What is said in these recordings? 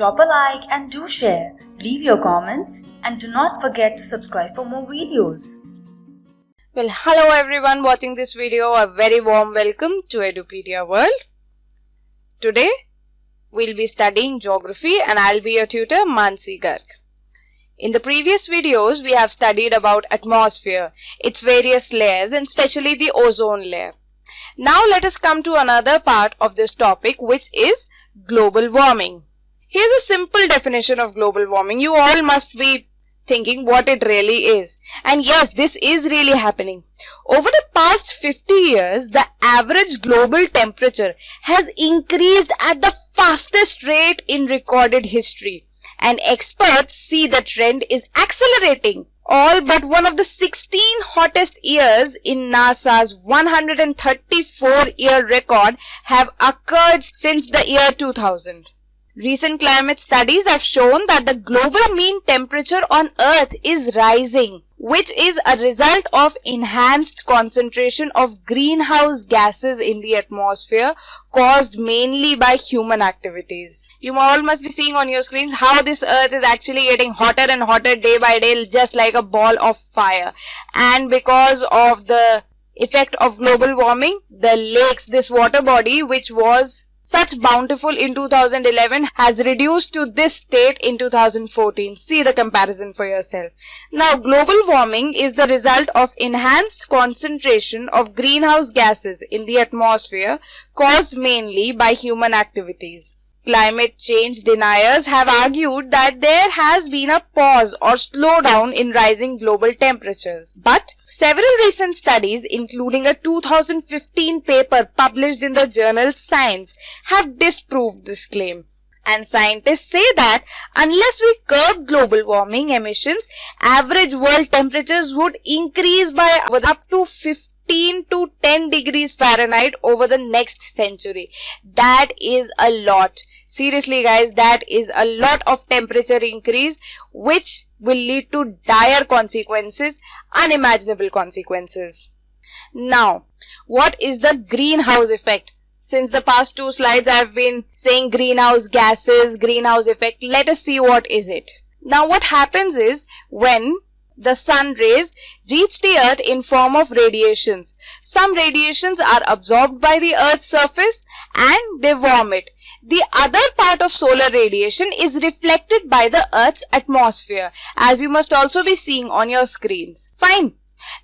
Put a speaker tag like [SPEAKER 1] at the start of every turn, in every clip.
[SPEAKER 1] drop a like and do share. Leave your comments and do not forget to subscribe for more videos.
[SPEAKER 2] Well, hello everyone watching this video. A very warm welcome to Edupedia World. Today, we'll be studying geography and I'll be your tutor, Mansi Garg. In the previous videos, we have studied about atmosphere, its various layers and especially the ozone layer. Now let us come to another part of this topic, which is global warming. Here's a simple definition of global warming. You all must be thinking what it really is. And yes, this is really happening. Over the past 50 years, the average global temperature has increased at the fastest rate in recorded history. And experts see the trend is accelerating. All but one of the 16 hottest years in NASA's 134-year record have occurred since the year 2000. Recent climate studies have shown that the global mean temperature on Earth is rising, which is a result of enhanced concentration of greenhouse gases in the atmosphere caused mainly by human activities. You all must be seeing on your screens how this Earth is actually getting hotter and hotter day by day, just like a ball of fire. And because of the effect of global warming, the lakes, this water body which was such bountiful in 2011 has reduced to this state in 2014. See the comparison for yourself. Now, global warming is the result of enhanced concentration of greenhouse gases in the atmosphere caused mainly by human activities. Climate change deniers have argued that there has been a pause or slowdown in rising global temperatures. But several recent studies, including a 2015 paper published in the journal Science, have disproved this claim. And scientists say that unless we curb global warming emissions, average world temperatures would increase by up to 15 to 10 degrees Fahrenheit over the next century. That is a lot. Seriously guys, that is a lot of temperature increase which will lead to dire consequences, unimaginable consequences. Now, what is the greenhouse effect? Since the past two slides I have been saying greenhouse gases, greenhouse effect. Let us see what is it. Now what happens is when the sun rays reach the earth in form of radiations. Some radiations are absorbed by the earth's surface and they warm it. The other part of solar radiation is reflected by the earth's atmosphere, as you must also be seeing on your screens. Fine.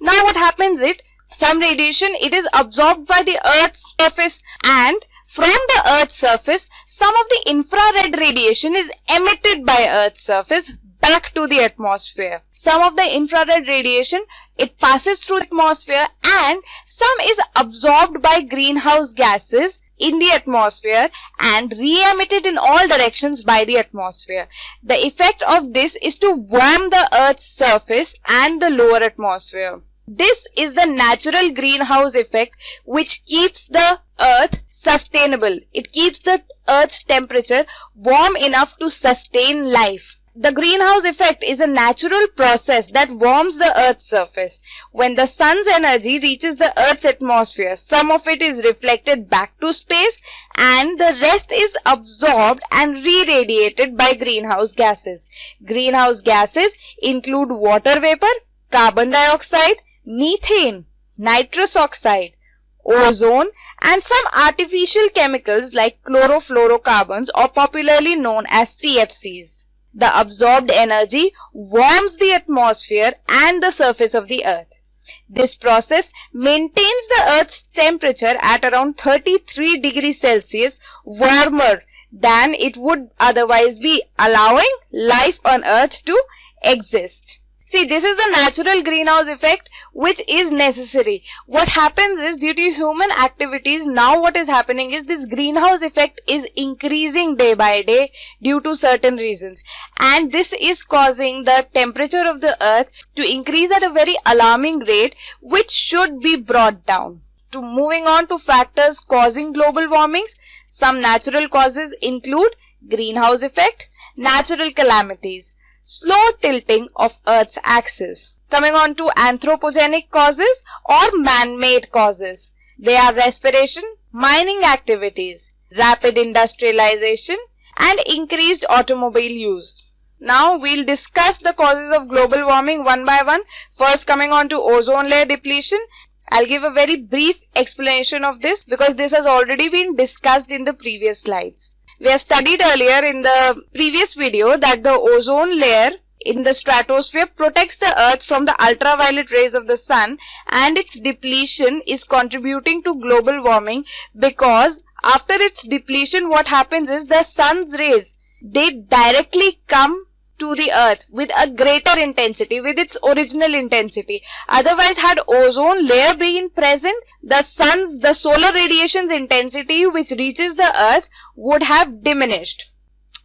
[SPEAKER 2] Now what happens is some radiation, it is absorbed by the earth's surface, and from the earth's surface some of the infrared radiation is emitted by earth's surface back to the atmosphere. Some of the infrared radiation, it passes through the atmosphere and some is absorbed by greenhouse gases in the atmosphere and re-emitted in all directions by the atmosphere. The effect of this is to warm the earth's surface and the lower atmosphere. This is the natural greenhouse effect which keeps the earth sustainable. It keeps the earth's temperature warm enough to sustain life. The greenhouse effect is a natural process that warms the earth's surface. When the sun's energy reaches the earth's atmosphere, some of it is reflected back to space and the rest is absorbed and re-radiated by greenhouse gases. Greenhouse gases include water vapor, carbon dioxide, methane, nitrous oxide, ozone and some artificial chemicals like chlorofluorocarbons, or popularly known as CFCs. The absorbed energy warms the atmosphere and the surface of the earth. This process maintains the earth's temperature at around 33 degrees Celsius warmer than it would otherwise be, allowing life on earth to exist. See, this is the natural greenhouse effect which is necessary. What happens is, due to human activities, now what is happening is this greenhouse effect is increasing day by day due to certain reasons. And this is causing the temperature of the earth to increase at a very alarming rate, which should be brought down. Moving on to factors causing global warmings, some natural causes include greenhouse effect, natural calamities, slow tilting of Earth's axis. Coming on to anthropogenic causes or man-made causes. They are respiration, mining activities, rapid industrialization, and increased automobile use. Now we'll discuss the causes of global warming one by one. First, coming on to ozone layer depletion. I'll give a very brief explanation of this because this has already been discussed in the previous slides. We have studied earlier in the previous video that the ozone layer in the stratosphere protects the earth from the ultraviolet rays of the sun, and its depletion is contributing to global warming because after its depletion, what happens is the sun's rays, they directly come to the earth with a greater intensity, with its original intensity. Otherwise, had ozone layer been present, the solar radiation's intensity which reaches the earth would have diminished.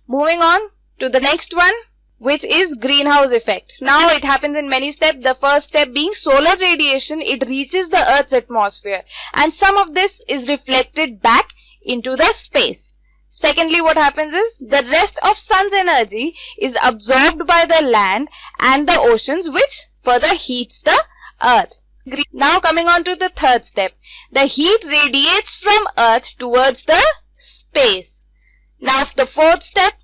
[SPEAKER 2] Moving on to the next one, which is greenhouse effect. Now it happens in many steps. The first step being solar radiation, it reaches the earth's atmosphere and some of this is reflected back into the space. Secondly, what happens is the rest of sun's energy is absorbed by the land and the oceans, which further heats the earth. Now coming on to the third step, the heat radiates from earth towards the space. Now the fourth step,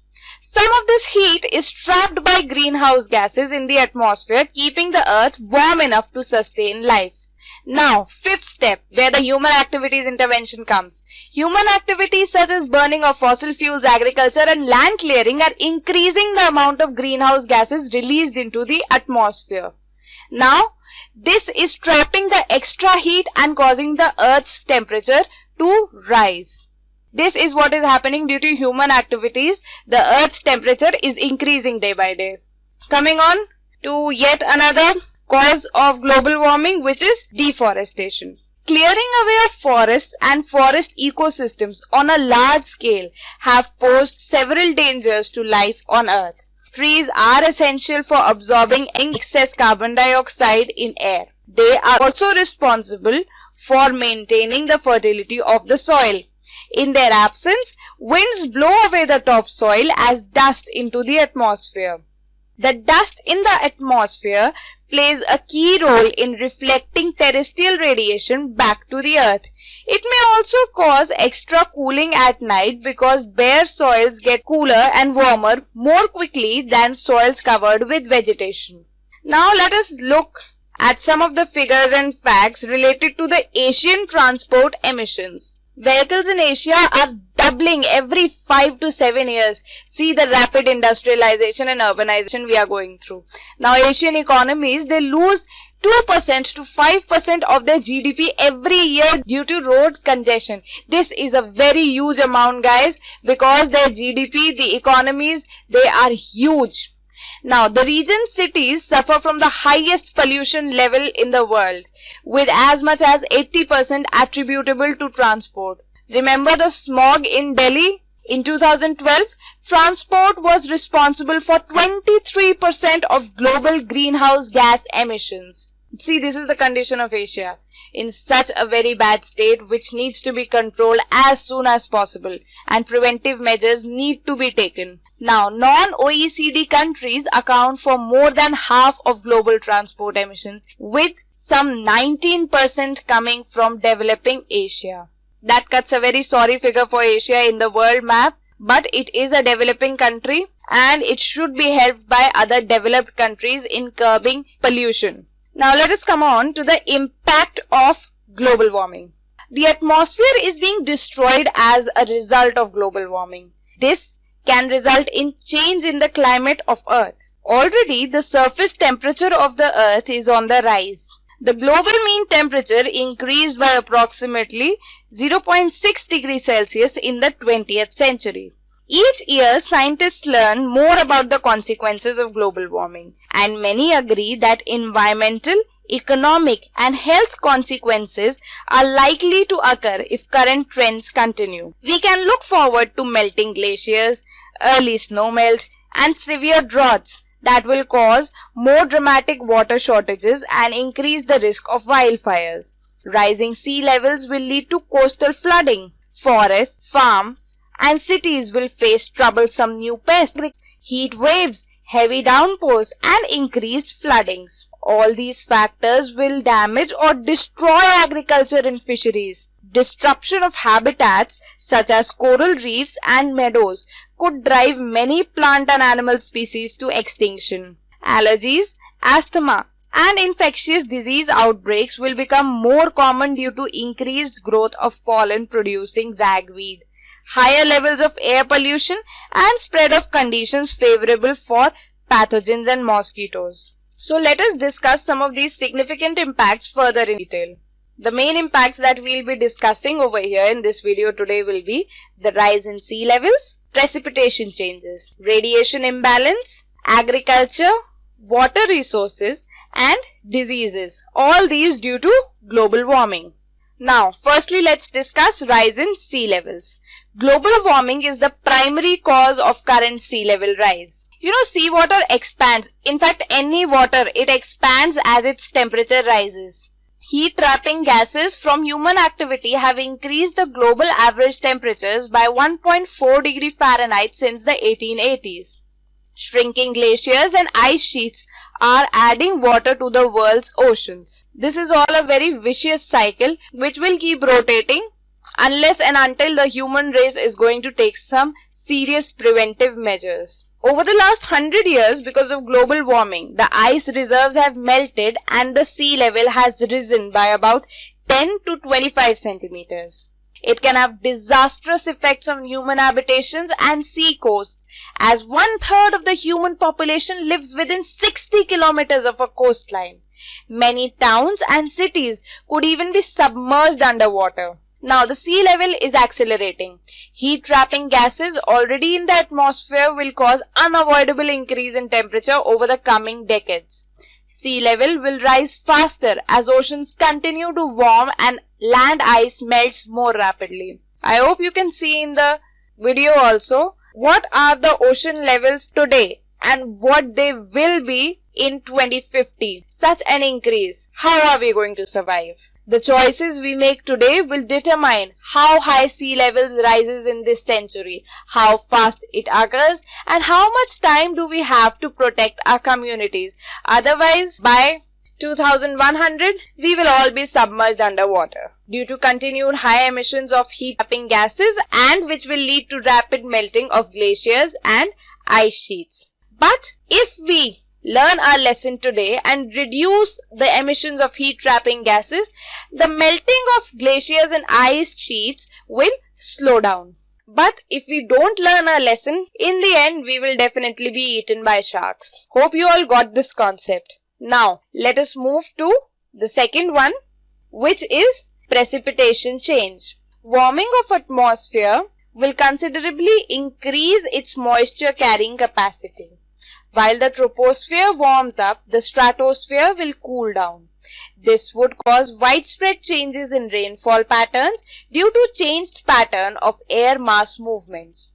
[SPEAKER 2] some of this heat is trapped by greenhouse gases in the atmosphere, keeping the earth warm enough to sustain life. Now, fifth step, where the human activities intervention comes. Human activities such as burning of fossil fuels, agriculture and land clearing are increasing the amount of greenhouse gases released into the atmosphere. Now, this is trapping the extra heat and causing the earth's temperature to rise. This is what is happening due to human activities. The earth's temperature is increasing day by day. Coming on to yet another cause of global warming, which is deforestation. Clearing away of forests and forest ecosystems on a large scale have posed several dangers to life on Earth. Trees are essential for absorbing excess carbon dioxide in air. They are also responsible for maintaining the fertility of the soil. In their absence, winds blow away the topsoil as dust into the atmosphere. The dust in the atmosphere plays a key role in reflecting terrestrial radiation back to the earth. It may also cause extra cooling at night because bare soils get cooler and warmer more quickly than soils covered with vegetation. Now let us look at some of the figures and facts related to the Asian transport emissions. Vehicles in Asia are doubling every 5 to 7 years. See the rapid industrialization and urbanization we are going through. Now Asian economies, they lose 2% to 5% of their GDP every year due to road congestion. This is a very huge amount, guys, because their GDP, the economies, they are huge. Now, the region's cities suffer from the highest pollution level in the world, with as much as 80% attributable to transport. Remember the smog in Delhi? In 2012, transport was responsible for 23% of global greenhouse gas emissions. See, this is the condition of Asia, in such a very bad state, which needs to be controlled as soon as possible, and preventive measures need to be taken. Now, non-OECD countries account for more than half of global transport emissions, with some 19% coming from developing Asia. That cuts a very sorry figure for Asia in the world map, but it is a developing country and it should be helped by other developed countries in curbing pollution. Now, let us come on to the impact of global warming. The atmosphere is being destroyed as a result of global warming. This can result in change in the climate of Earth. Already, the surface temperature of the Earth is on the rise. The global mean temperature increased by approximately 0.6 degrees Celsius in the 20th century. Each year, scientists learn more about the consequences of global warming, and many agree that environmental, economic, and health consequences are likely to occur if current trends continue. We can look forward to melting glaciers, early snowmelt, and severe droughts that will cause more dramatic water shortages and increase the risk of wildfires. Rising sea levels will lead to coastal flooding. Forests, farms, and cities will face troublesome new pests, heat waves, heavy downpours, and increased floodings. All these factors will damage or destroy agriculture and fisheries. Disruption of habitats such as coral reefs and meadows could drive many plant and animal species to extinction. Allergies, asthma, and infectious disease outbreaks will become more common due to increased growth of pollen-producing ragweed, higher levels of air pollution, and spread of conditions favorable for pathogens and mosquitoes. So let us discuss some of these significant impacts further in detail. The main impacts that we'll be discussing over here in this video today will be the rise in sea levels, precipitation changes, radiation imbalance, agriculture, water resources, and diseases. All these due to global warming. Now, firstly, let's discuss rise in sea levels. Global warming is the primary cause of current sea level rise. Seawater expands. In fact, any water, it expands as its temperature rises. Heat-trapping gases from human activity have increased the global average temperatures by 1.4 degree Fahrenheit since the 1880s. Shrinking glaciers and ice sheets are adding water to the world's oceans. This is all a very vicious cycle which will keep rotating unless and until the human race is going to take some serious preventive measures. Over the last 100 years, because of global warming, the ice reserves have melted and the sea level has risen by about 10 to 25 centimeters. It can have disastrous effects on human habitations and sea coasts, as 1/3 of the human population lives within 60 kilometers of a coastline. Many towns and cities could even be submerged underwater. Now, the sea level is accelerating. Heat-trapping gases already in the atmosphere will cause unavoidable increase in temperature over the coming decades. Sea level will rise faster as oceans continue to warm and land ice melts more rapidly. I hope you can see in the video also what are the ocean levels today and what they will be in 2050. Such an increase. How are we going to survive? The choices we make today will determine how high sea levels rises in this century, how fast it occurs, and how much time do we have to protect our communities. Otherwise, by 2100, we will all be submerged underwater due to continued high emissions of heat-trapping gases, and which will lead to rapid melting of glaciers and ice sheets. But if we learn our lesson today and reduce the emissions of heat-trapping gases, the melting of glaciers and ice sheets will slow down. But if we don't learn our lesson, in the end, we will definitely be eaten by sharks. Hope you all got this concept. Now, let us move to the second one, which is precipitation change. Warming of atmosphere will considerably increase its moisture carrying capacity. While the troposphere warms up, the stratosphere will cool down. This would cause widespread changes in rainfall patterns due to changed pattern of air mass movements.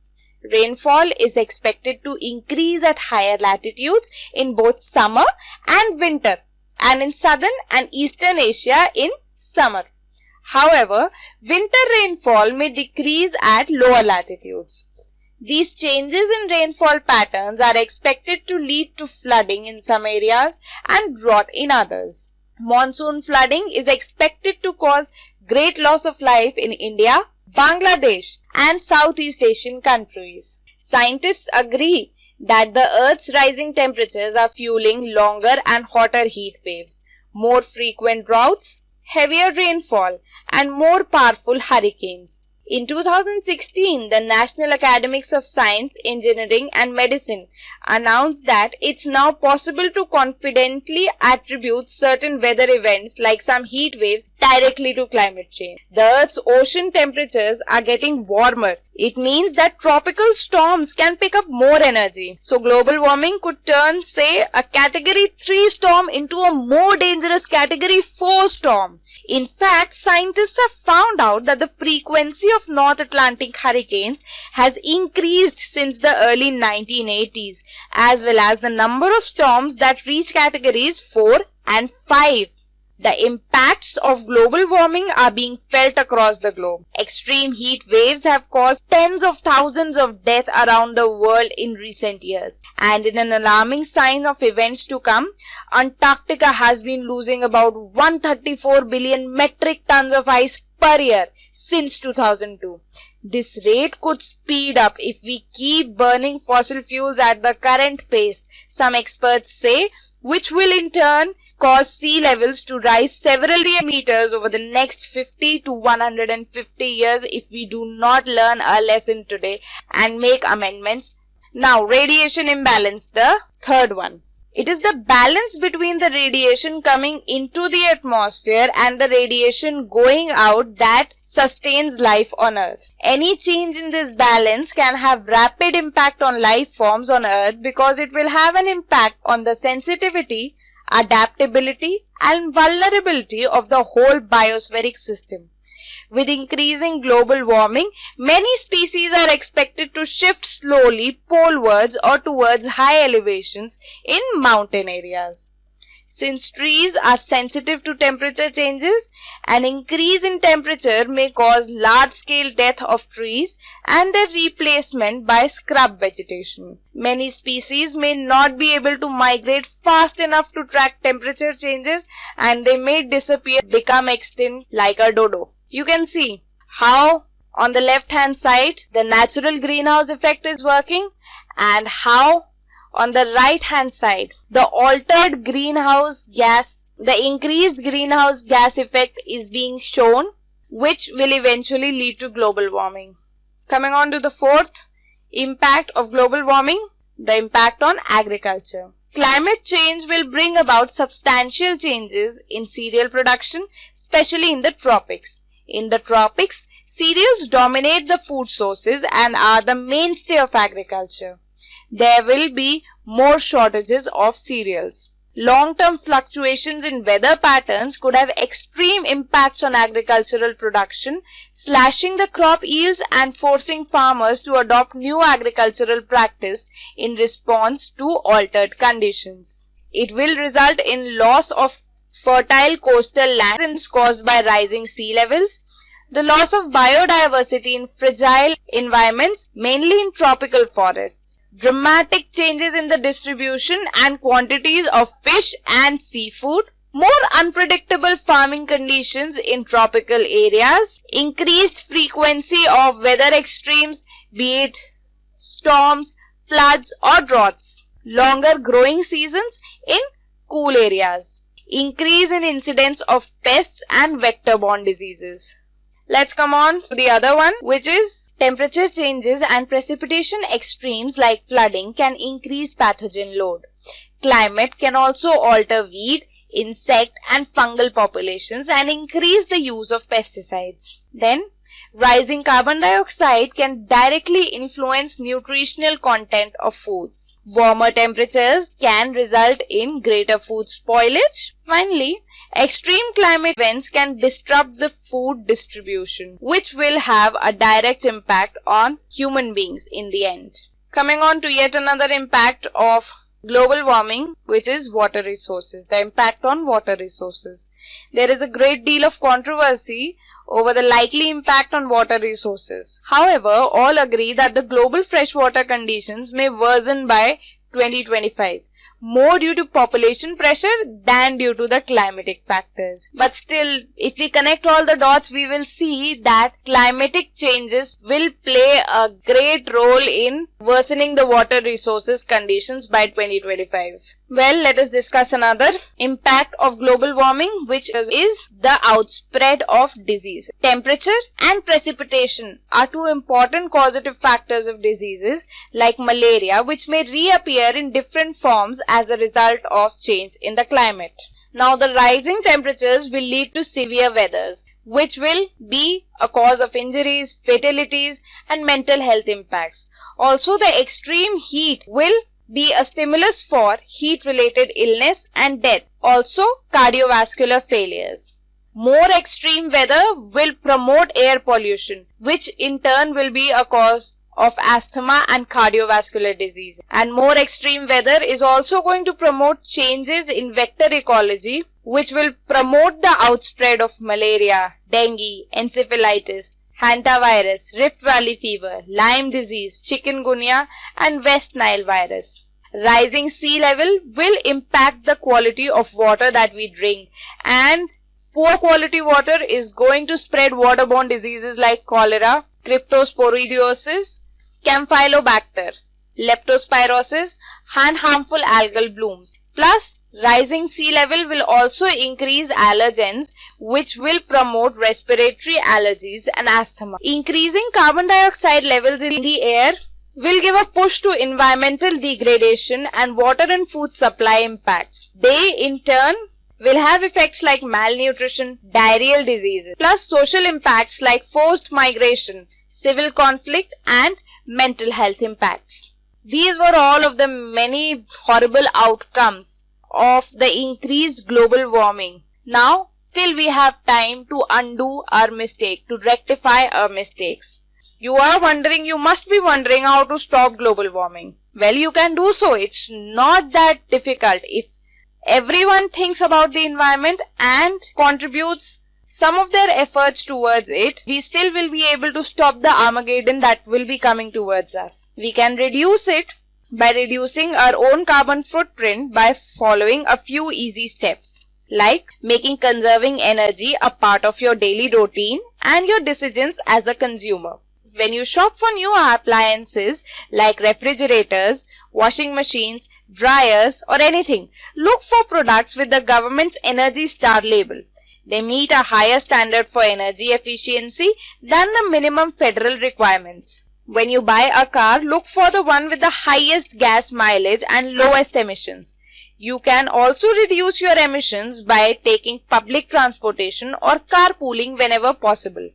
[SPEAKER 2] Rainfall is expected to increase at higher latitudes in both summer and winter, and in southern and eastern Asia in summer. However, winter rainfall may decrease at lower latitudes. These changes in rainfall patterns are expected to lead to flooding in some areas and drought in others. Monsoon flooding is expected to cause great loss of life in India, Bangladesh, and Southeast Asian countries. Scientists agree that the Earth's rising temperatures are fueling longer and hotter heat waves, more frequent droughts, heavier rainfall, and more powerful hurricanes. In 2016, the National Academies of Science, Engineering and Medicine announced that it's now possible to confidently attribute certain weather events like some heat waves directly to climate change. The Earth's ocean temperatures are getting warmer. It means that tropical storms can pick up more energy. So global warming could turn, say, a category 3 storm into a more dangerous category 4 storm. In fact, scientists have found out that the frequency of North Atlantic hurricanes has increased since the early 1980s, as well as the number of storms that reach categories 4 and 5. The impacts of global warming are being felt across the globe. Extreme heat waves have caused tens of thousands of deaths around the world in recent years. And in an alarming sign of events to come, Antarctica has been losing about 134 billion metric tons of ice per year since 2002. This rate could speed up if we keep burning fossil fuels at the current pace, some experts say, which will in turn cause sea levels to rise several meters over the next 50 to 150 years if we do not learn our lesson today and make amendments. Now, radiation imbalance, the third one. It is the balance between the radiation coming into the atmosphere and the radiation going out that sustains life on Earth. Any change in this balance can have rapid impact on life forms on Earth because it will have an impact on the sensitivity, adaptability, and vulnerability of the whole biospheric system. With increasing global warming, many species are expected to shift slowly polewards or towards high elevations in mountain areas. Since trees are sensitive to temperature changes, an increase in temperature may cause large-scale death of trees and their replacement by scrub vegetation. Many species may not be able to migrate fast enough to track temperature changes and they may disappear, become extinct like a dodo. You can see how on the left hand side the natural greenhouse effect is working and how on the right hand side the altered greenhouse gas, the increased greenhouse gas effect is being shown, which will eventually lead to global warming. Coming on to the fourth impact of global warming, the impact on agriculture. Climate change will bring about substantial changes in cereal production, especially in the tropics. In the tropics, cereals dominate the food sources and are the mainstay of agriculture. There will be more shortages of cereals. Long-term fluctuations in weather patterns could have extreme impacts on agricultural production, slashing the crop yields and forcing farmers to adopt new agricultural practice in response to altered conditions. It will result in loss of fertile coastal lands caused by rising sea levels, the loss of biodiversity in fragile environments, mainly in tropical forests, dramatic changes in the distribution and quantities of fish and seafood, more unpredictable farming conditions in tropical areas, increased frequency of weather extremes, be it storms, floods or droughts, longer growing seasons in cool areas, increase in incidence of pests and vector-borne diseases. Let's come on to the other one, which is temperature changes and precipitation extremes like flooding can increase pathogen load. Climate can also alter weed, insect and fungal populations and increase the use of pesticides. Then, rising carbon dioxide can directly influence nutritional content of foods. Warmer temperatures can result in greater food spoilage. Finally, extreme climate events can disrupt the food distribution, which will have a direct impact on human beings in the end. Coming on to yet another impact of global warming, which is water resources, the impact on water resources. There is a great deal of controversy over the likely impact on water resources. However, all agree that the global freshwater conditions may worsen by 2025, more due to population pressure than due to the climatic factors. But still, if we connect all the dots, we will see that climatic changes will play a great role in worsening the water resources conditions by 2025. Well, let us discuss another impact of global warming, which is the outspread of disease. Temperature and precipitation are two important causative factors of diseases like malaria, which may reappear in different forms as a result of change in the climate. Now, the rising temperatures will lead to severe weathers, which will be a cause of injuries, fatalities, and mental health impacts. Also, the extreme heat will be a stimulus for heat-related illness and death. Also, cardiovascular failures. More extreme weather will promote air pollution, which in turn will be a cause of asthma and cardiovascular disease. And more extreme weather is also going to promote changes in vector ecology, which will promote the outspread of malaria, dengue, encephalitis, hantavirus, Rift Valley fever, Lyme disease, chikungunya and West Nile virus. Rising sea level will impact the quality of water that we drink, and poor quality water is going to spread waterborne diseases like cholera, cryptosporidiosis, Campylobacter, leptospirosis, and harmful algal blooms. Plus, rising sea level will also increase allergens, which will promote respiratory allergies and asthma. Increasing carbon dioxide levels in the air will give a push to environmental degradation and water and food supply impacts. They, in turn, will have effects like malnutrition, diarrheal diseases, plus social impacts like forced migration, civil conflict, and mental health impacts. These were all of the many horrible outcomes of the increased global warming. Now, still we have time to undo our mistake, to rectify our mistakes. You must be wondering how to stop global warming. Well, you can do so. It's not that difficult. If everyone thinks about the environment and contributes some of their efforts towards it, we still will be able to stop the Armageddon that will be coming towards us. We can reduce it by reducing our own carbon footprint by following a few easy steps, like making conserving energy a part of your daily routine and your decisions as a consumer. When you shop for new appliances like refrigerators, washing machines, dryers, or anything, look for products with the government's Energy Star label. They meet a higher standard for energy efficiency than the minimum federal requirements. When you buy a car, look for the one with the highest gas mileage and lowest emissions. You can also reduce your emissions by taking public transportation or carpooling whenever possible.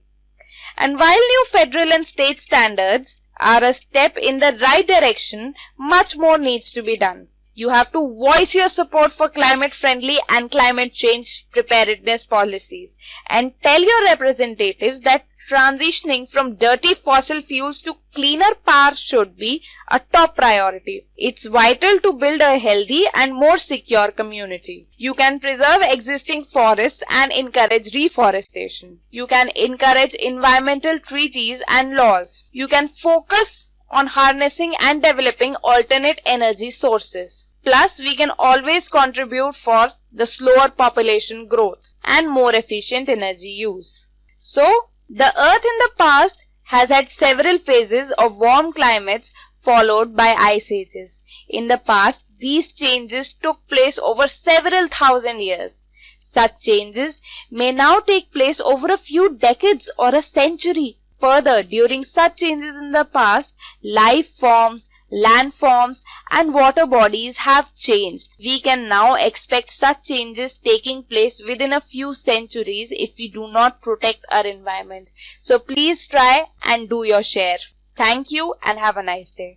[SPEAKER 2] And while new federal and state standards are a step in the right direction, much more needs to be done. You have to voice your support for climate-friendly and climate change preparedness policies and tell your representatives that transitioning from dirty fossil fuels to cleaner power should be a top priority. It's vital to build a healthy and more secure community. You can preserve existing forests and encourage reforestation. You can encourage environmental treaties and laws. You can focus on harnessing and developing alternate energy sources. Plus, we can always contribute for the slower population growth and more efficient energy use. So, the Earth in the past has had several phases of warm climates followed by ice ages. In the past, these changes took place over several thousand years. Such changes may now take place over a few decades or a century. Further, during such changes in the past, life forms, landforms, and water bodies have changed. We can now expect such changes taking place within a few centuries if we do not protect our environment. So please try and do your share. Thank you and have a nice day.